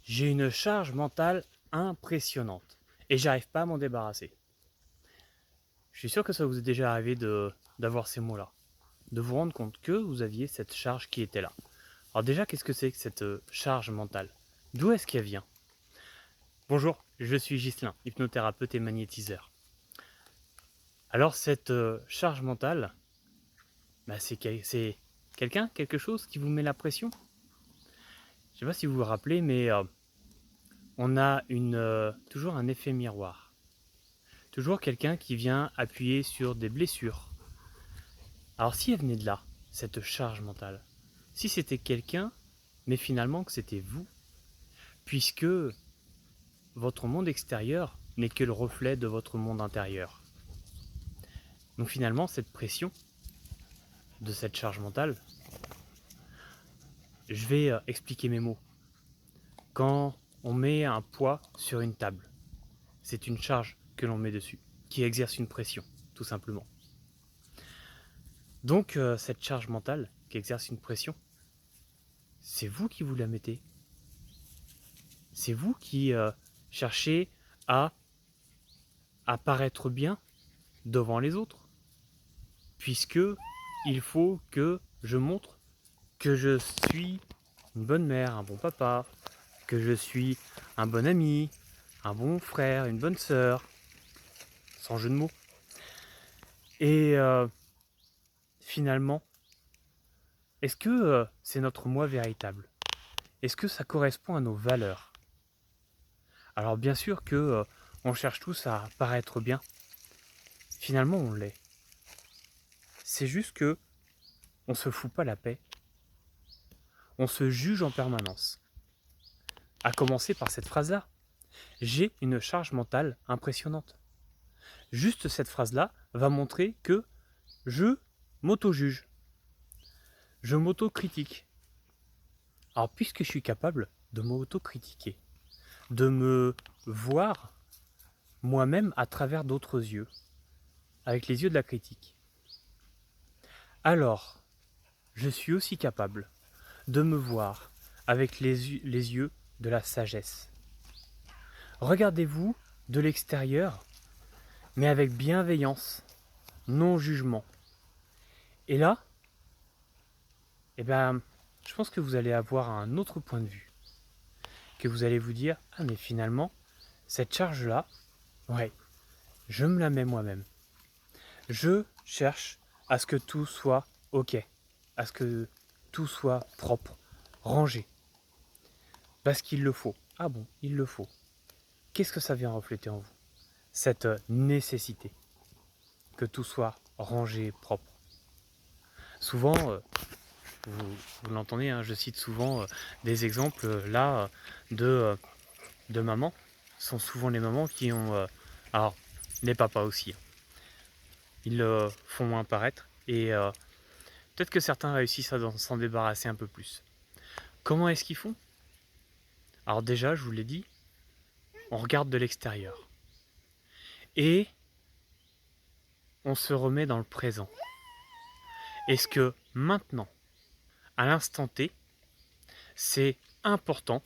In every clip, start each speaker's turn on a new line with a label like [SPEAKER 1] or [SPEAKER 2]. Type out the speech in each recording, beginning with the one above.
[SPEAKER 1] J'ai une charge mentale impressionnante et j'arrive pas à m'en débarrasser. Je suis sûr que ça vous est déjà arrivé d'avoir ces mots-là, de vous rendre compte que vous aviez cette charge qui était là. Alors déjà, qu'est-ce que c'est que cette charge mentale? D'où est-ce qu'elle vient? Bonjour, je suis Ghislain, hypnothérapeute et magnétiseur. Alors cette charge mentale, c'est quelqu'un, quelque chose qui vous met la pression? Je ne sais pas si vous vous rappelez, mais on a toujours un effet miroir. Toujours quelqu'un qui vient appuyer sur des blessures. Alors si elle venait de là, cette charge mentale, si c'était quelqu'un, mais finalement que c'était vous, puisque votre monde extérieur n'est que le reflet de votre monde intérieur. Donc finalement, cette pression de cette charge mentale, je vais expliquer mes mots. Quand on met un poids sur une table, c'est une charge que l'on met dessus, qui exerce une pression, tout simplement. Donc cette charge mentale qui exerce une pression, c'est vous qui vous la mettez. C'est vous qui cherchez à apparaître bien devant les autres, puisque il faut que je montre que je suis une bonne mère, un bon papa, que je suis un bon ami, un bon frère, une bonne sœur, sans jeu de mots. Et finalement, est-ce que c'est notre moi véritable? Est-ce que ça correspond à nos valeurs? Alors bien sûr que on cherche tous à paraître bien. Finalement, on l'est. C'est juste que on se fout pas la paix. On se juge en permanence. À commencer par cette phrase-là. J'ai une charge mentale impressionnante. Juste cette phrase-là va montrer que je m'auto-juge. Je m'auto-critique. Alors puisque je suis capable de m'auto-critiquer, de me voir moi-même à travers d'autres yeux, avec les yeux de la critique, alors je suis aussi capable de me voir avec les yeux de la sagesse. Regardez-vous de l'extérieur, mais avec bienveillance, non jugement. Et là, je pense que vous allez avoir un autre point de vue. Que vous allez vous dire, ah mais finalement, cette charge-là, ouais, je me la mets moi-même. Je cherche à ce que tout soit ok, à ce que tout soit propre, rangé. Parce qu'il le faut. Ah bon, il le faut. Qu'est-ce que ça vient refléter en vous? Cette nécessité que tout soit rangé, propre. Souvent, vous l'entendez, hein, je cite souvent des exemples là de mamans. Ce sont souvent les mamans qui ont... alors, les papas aussi. Hein. Ils le font moins paraître et peut-être que certains réussissent à s'en débarrasser un peu plus. Comment est-ce qu'ils font? Alors déjà, je vous l'ai dit, on regarde de l'extérieur. Et on se remet dans le présent. Est-ce que maintenant, à l'instant T, c'est important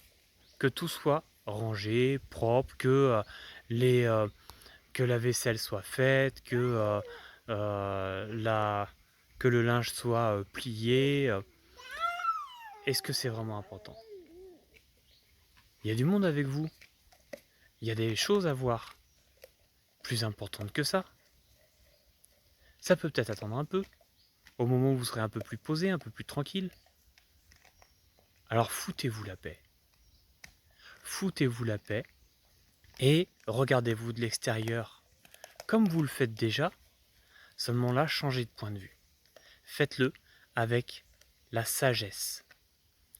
[SPEAKER 1] que tout soit rangé, propre, que la vaisselle soit faite, que le linge soit plié. Est-ce que c'est vraiment important? Il y a du monde avec vous. Il y a des choses à voir. Plus importantes que ça. Ça peut peut-être attendre un peu. Au moment où vous serez un peu plus posé, un peu plus tranquille. Alors foutez-vous la paix. Foutez-vous la paix. Et regardez-vous de l'extérieur. Comme vous le faites déjà, seulement là, changez de point de vue. Faites-le avec la sagesse,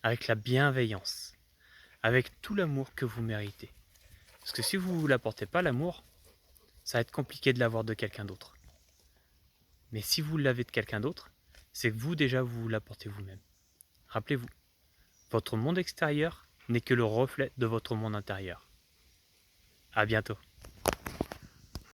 [SPEAKER 1] avec la bienveillance, avec tout l'amour que vous méritez. Parce que si vous ne vous l'apportez pas, l'amour, ça va être compliqué de l'avoir de quelqu'un d'autre. Mais si vous l'avez de quelqu'un d'autre, c'est que vous déjà vous l'apportez vous-même. Rappelez-vous, votre monde extérieur n'est que le reflet de votre monde intérieur. À bientôt.